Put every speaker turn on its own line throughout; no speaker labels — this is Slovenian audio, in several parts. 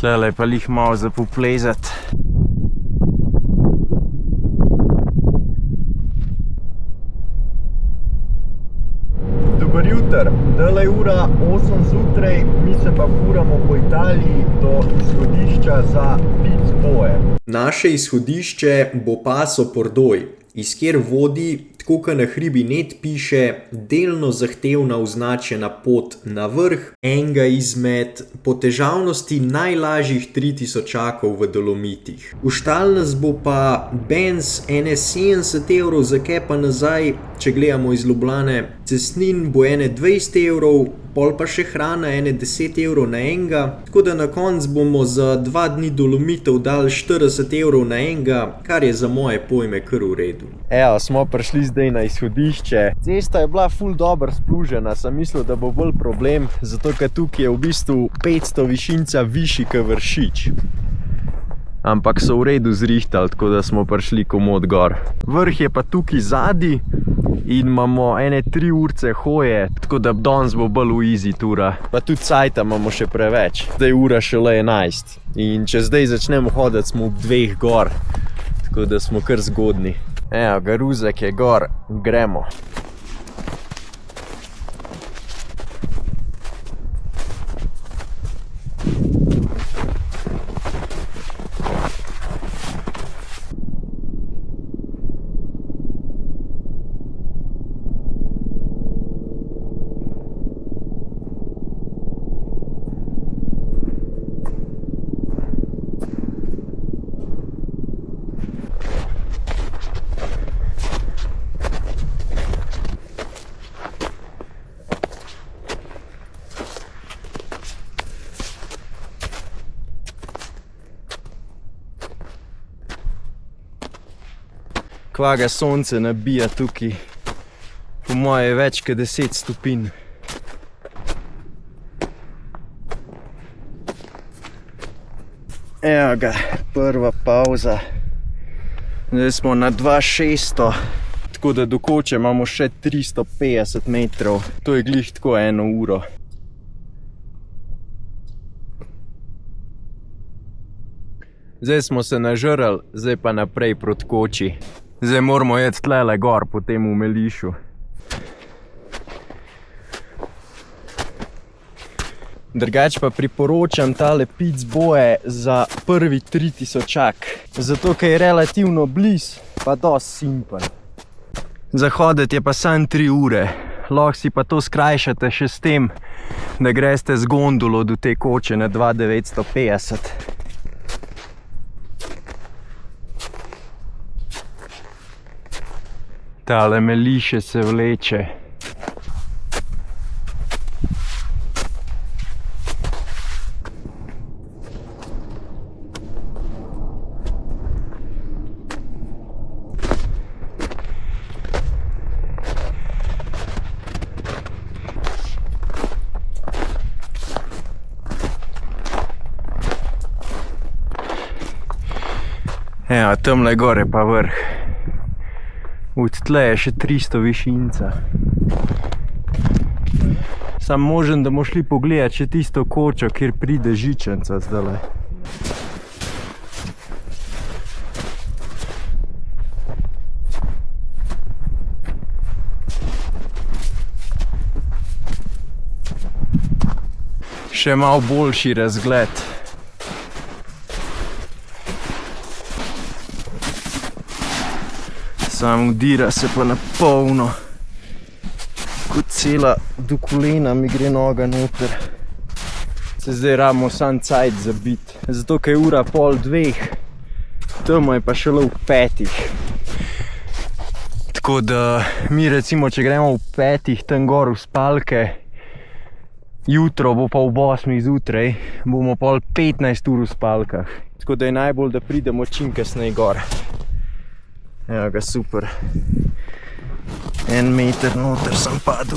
Tlele pa lih malo za poplezati.
Dober jutr, dala je ura 8 zjutraj, mi se pa furamo po Italiji do izhodišča za Pizzboe. Naše izhodišče bo Passo Pordoi, iz kjer vodi, tako kot na hribi net piše, delno zahtevna označena pot na vrh enega izmed po težavnosti najlažjih 3000-akov v Dolomitih. Uštal nas bo pa Benz ene 70 evrov, za kaj pa nazaj, če gledamo iz Ljubljane, cestnin bo ene 20 evrov, pol pa še hrana ene 10 evrov na enega, tako da na konc bomo za 2 dni Dolomitov dali 40 evrov na enega, kar je za moje pojme kar v redu. Evo, smo prišli zdaj na izhodišče. Cesta je bila ful dobro splužena, sem mislil, da bo bolj problem, zato ker tukaj je v bistvu 500 višinca višji kot Vršič. Ampak so v redu zrihtali, tako da smo prišli komod gor. Vrh je pa tukaj zadaj in imamo ene 3 urce hoje, tako da danes bo bolj v easy tura. Pa tudi cajta imamo še preveč. Zdaj ura šele 11 in če zdaj začnemo hoditi, smo ob 2 gor, tako da smo kar zgodni. Evo, garuzek je gor, gremo. Kva ga sonce nabija tukaj, po moje je več kot 10 stopinj. Evo ga, prva pauza. Zdaj smo na 2600, tako da do Koče imamo še 350 metrov. To je glih tako 1 uro. Zdaj smo se nažrali, zdaj pa naprej proti Koči. Zdaj moramo jeti tlele gor po tem Melišu. Drugače pa priporočam tale Pizzboe za prvi 3000-ak. Zato, ker je relativno blizu, pa dosti simpel. Za hoditi je pa samo 3 ure. Lahko si pa to skrajšate še s tem, da greste z gondolo do te Koče na 2950. Tale Meliše se vleče. Evo, tamle gore pa vrh. Od tle je še 300 višinca. Sam možem, da bomo šli pogledati še tisto Kočo, kjer pride žičanca zdajle. Še malo boljši razgled. Sam udira se pa na polno, kot cela do kolena mi gre noga noter. Se zdaj rabimo sam cajt zabiti, zato ker je ura 1:30, tamo je pa šele v 5. Tako da mi recimo, če gremo v 5 tam gor v spalke, jutro bo pa v 8 zjutraj, bomo pol 15 ur v spalkah. Tako da je najbolj, da pridemo čim kasneje gor. Evo ga, super. 1 meter noter sem padel.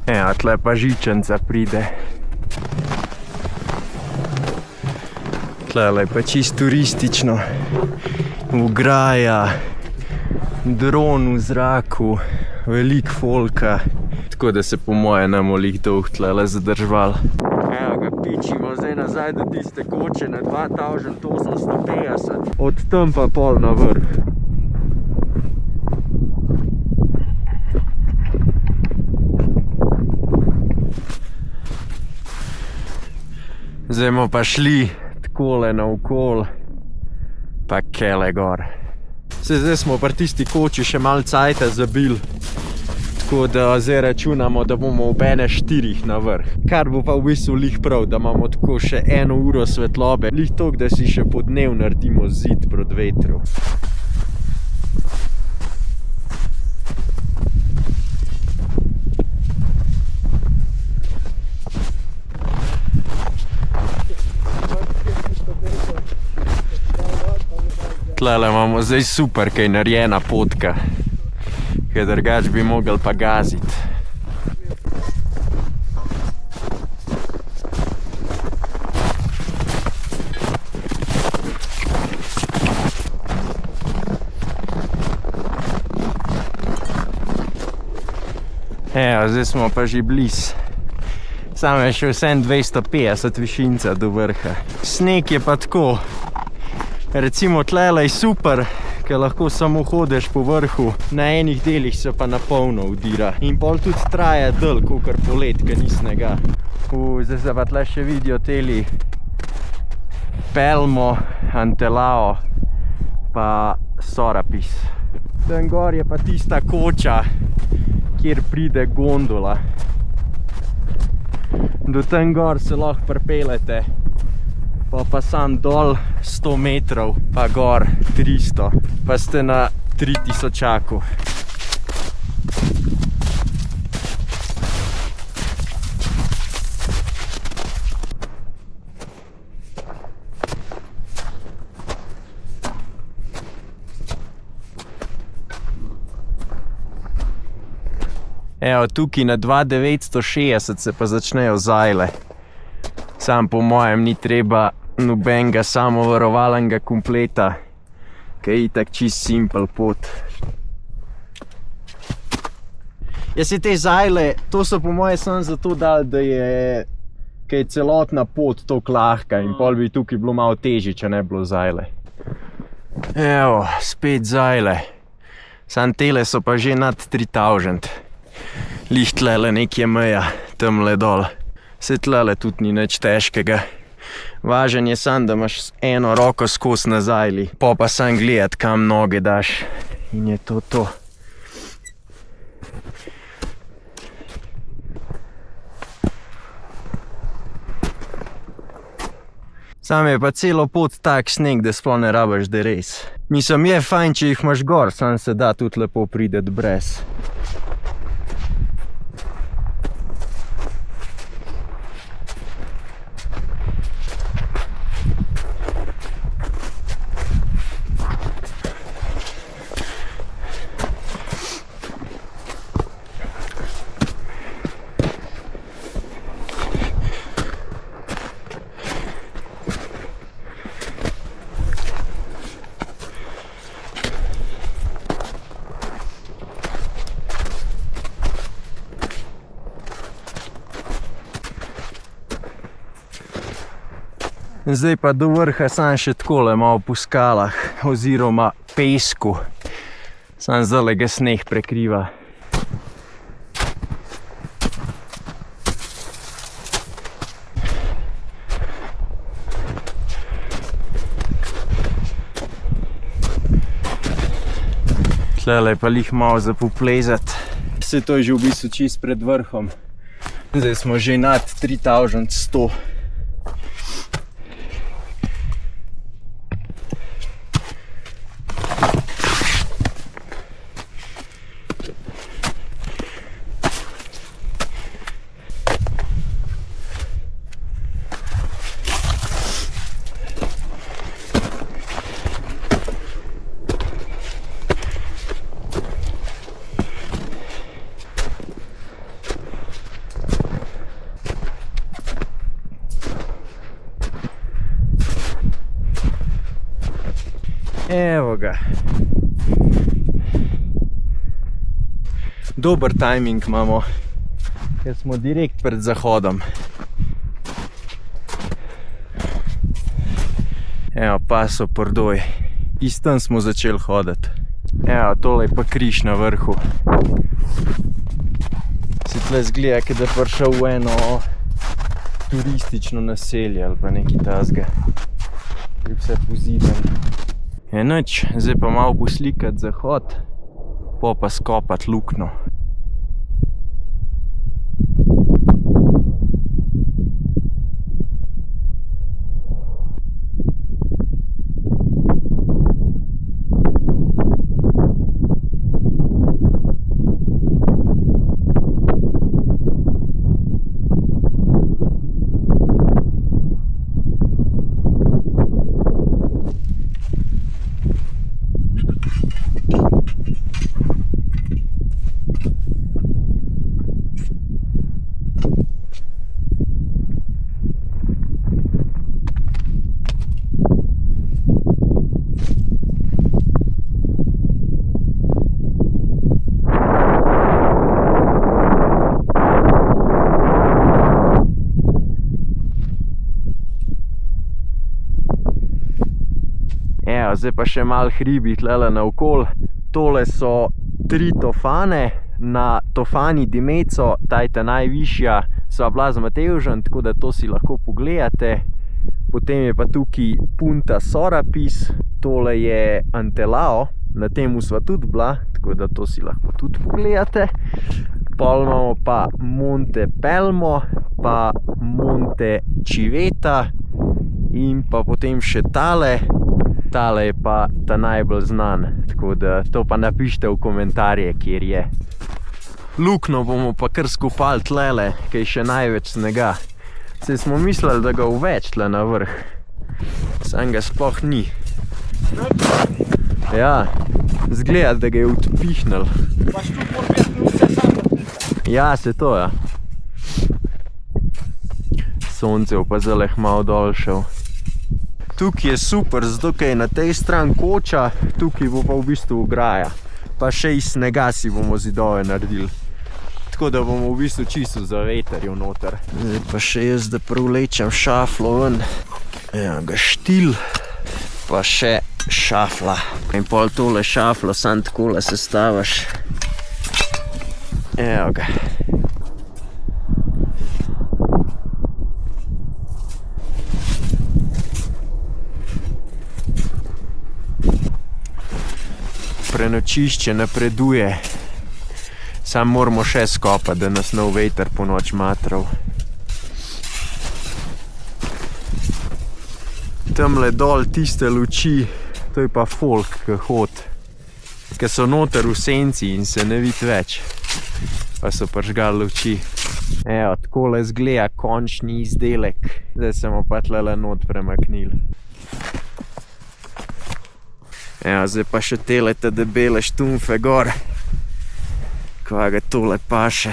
Ja, tle pa žičenca pride. Tlele pa čisto turistično. Ograja, dron v zraku, veliko folka. Tako da se po moje ne bomo lih dolg tlele zadržval. Evo ga, pičimo zdaj nazaj do tiste koče na 2850. Od tam pa pol na vrh. Zdaj bomo pa šli takole naokol, pa kele gor. Zdaj smo pri tisti koči še malo cajta zabili, tako da zdaj računamo, da bomo ob 1:04 na vrh. Kar bo pa v bistvu lih prav, da imamo tako še 1 uro svetlobe, lih toliko, da si še po dnev naredimo zid proti vetru. Tlele imamo zdaj super, kaj narejena potka, ker drugač bi mogli pa gaziti. Evo, zdaj smo pa že blizu. Samo je še vsem 250 višinca do vrha. Sneg je pa tako. Recimo tlele je super, ker lahko samo hodiš po vrhu, na enih delih se pa na polno udira. In pol tudi traja dlj, kakor polet, ker ni snega. Zdaj se pa tle še vidijo teli Pelmo, Antelao pa Sorapis. Tam gor je pa tista koča, kjer pride gondola. Do tam gor se lahko pripeljete. Pa sam dol 100 metrov, pa gor 300, pa ste na 3000-aku. Evo, tukaj na 2960 se pa začnejo zajle. Sam po mojem ni treba nobenega samovarovalnega kompleta, ker je itak čist simpel pot. Jaz si te zajle, to so po moje samo zato dali, da je, ker je celotna pot toliko lahka in pol bi tukaj bilo malo težje, če ne bilo zajle. Evo, spet zajle. Sam tele so pa že nad 3000. Lih tlele nekje meja, tamle dol. Se tlele tudi ni nič težkega. Važen je sam, da imaš eno roko skozi na zajli, pa sam gledati, kam noge daš. In je to to. Sam je pa celo pot tak sneg, da sploh ne rabiš, da res. Mislim, je fajn, če jih imaš gor, sam se da tudi lepo prideti brez. Zdaj pa do vrha sam še takole malo po skalah oziroma pesku. Sam zdajle ga sneg prekriva. Tlele pa lih malo za poplezati. Vse to je že v bistvu čist pred vrhom. Zdaj smo že nad 3100. Evo ga. Dober timing imamo, ker smo direkt pred zahodom. Evo, Paso Pordoj. Iz tam smo začeli hoditi. Evo, tole je pa križ na vrhu. Se tle zgleda, da je prišel v eno turistično naselje ali pa nekaj tazga. Je vse pozidan. Je nič, zdaj pa malo poslikati zahod, pa skopati luknjo. Evo, zdaj pa še malo hribi tlele naokol. Tole so 3 tofane. Na Tofani di Mezzo, ta je ta najvišja, sva bila z Matevžem, tako da to si lahko pogledate. Potem je pa tukaj Punta Sorapis, tole je Antelao, na temu sva tudi bila, tako da to si lahko tudi pogledate. Pol imamo pa Monte Pelmo, pa Monte Civeta in pa potem še tale. Tale je pa ta najbolj znan, tako da to pa napišite v komentarje, kjer je. Luknjo bomo pa kar skopali tlele, kaj še največ snega. Saj smo mislili, da ga uveč tle na vrh. Sam ga sploh ni. Ja, zgleda, da ga je odpihnil. Ja, se to, ja. Sonce pa zelo malo dol šel. Tukaj je super, zato ker je na tej strani koča, tukaj bo pa v bistvu ograja. Pa še iz snega si bomo zidove naredili. Tako da bomo v bistvu čisto za veterjo noter. Zdaj pa še jaz, da privlečem šaflo ven. Evo ga štil, pa še šafla. In pol tole šaflo sam takole sestavaš. Evo ga. Prenočišče napreduje. Sam moramo še skopati, da nas nov veter po noč matral. Tamle dol tiste luči, to je pa folk, ki hod. Ker so noter v senci in se ne vidi več. Pa so prižgali luči. Evo, takole zgleda končni izdelek. Zdaj smo pa tlele not premaknili. Evo, zdaj pa še tele te debele štumfe gor. Kva ga tole paše.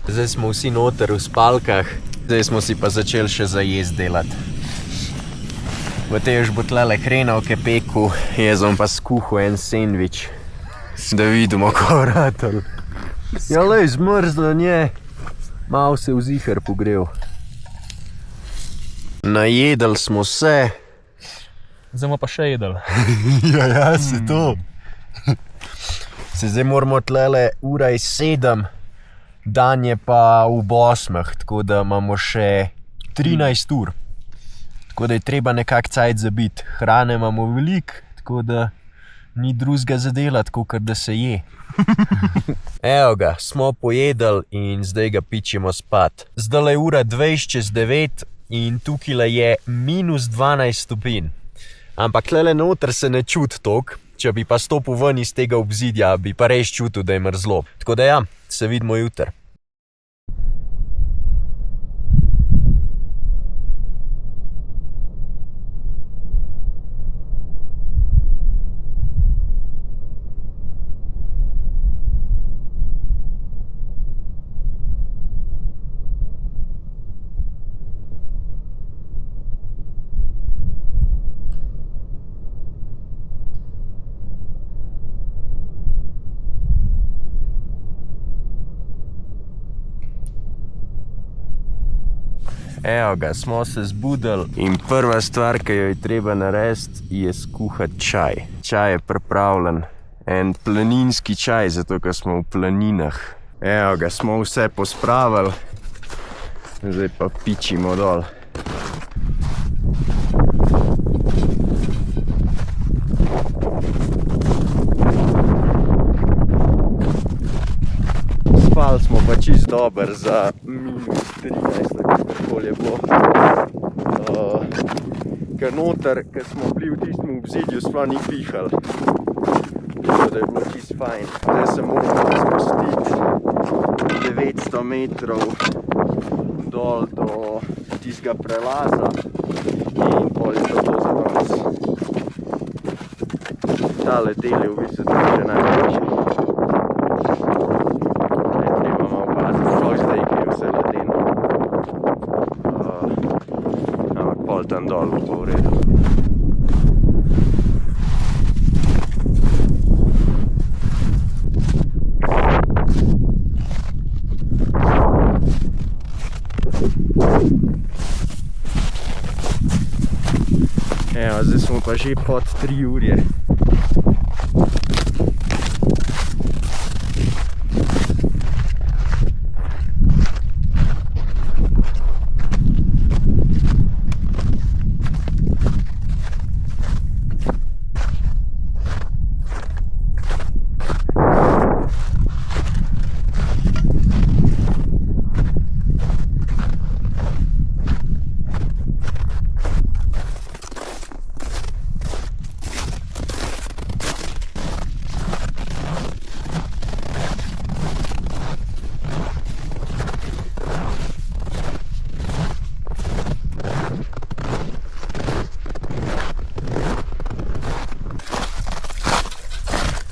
Zdaj smo vsi noter v spalkah. Zdaj smo si pa začeli še za jesti delati. Matevž bo tlele hrenovke pekel, jaz bom pa skuhal en sendvič. Da vidimo, ko vratal. Ja, lej, zmrzlen je. Mal se vziher pogrel. Najedli smo se.
Zdaj bomo pa še jedli.
Ja, se to. Se zdaj moramo tlele ura je 7, dan je pa ob 8, tako da imamo še 13 ur. Tako da je treba nekak cajt zabiti. Hrane imamo veliko, tako da ni drugega za delati, kakor da se je. Evo ga, smo pojedli in zdaj ga pičimo spat. Zdaj je ura 20:09 in tukaj je -12 stopinj. Ampak tlele noter se ne čuti toliko, če bi pa stopil ven iz tega obzidja, bi pa res čutil, da je mrzlo. Tako da ja, se vidimo jutri. Evo ga, smo se zbudili in prva stvar, ki jo je treba narediti, je skuhati čaj. Čaj je pripravljen, en planinski čaj, zato ker smo v planinah. Evo ga, smo vse pospravili, zdaj pa pičimo dol. Spali smo pa čisto dober za -13, kakorkoli je bilo. Ker noter, ker smo bili v tistem obzidju, sploh ni pihal. Tako da je bilo čisto fajn. Zdaj se moramo spustiti 900 metrov dol do tistega prelaza in pol je to za danes. Tale del je v bistvu tudi že najboljši. Treba malo paziti, sploh zdaj, ki je vse ledeno. Ampak pol tam dol bo pa v redu. Evo, zdaj smo pa že pod 3 urje.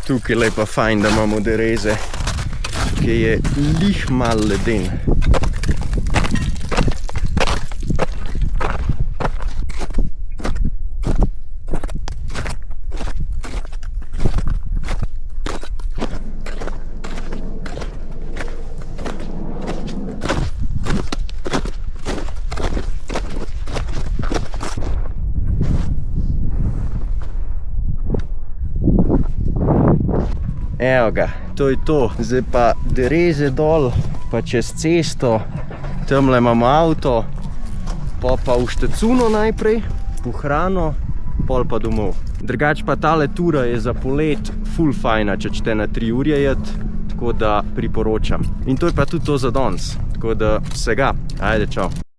Tukaj je pa fajn, da imamo dereze, ki je lih malo leden. Evo ga, to je to. Zdaj pa dereze dol, pa čez cesto, tamle imamo avto, pa v Štecuno najprej, po hrano, pol pa domov. Drugač pa tale tura je za polet ful fajna, če ćete na 3 urje jet, tako da priporočam. In to je pa tudi to za danes, tako da vsega, ajde, čau.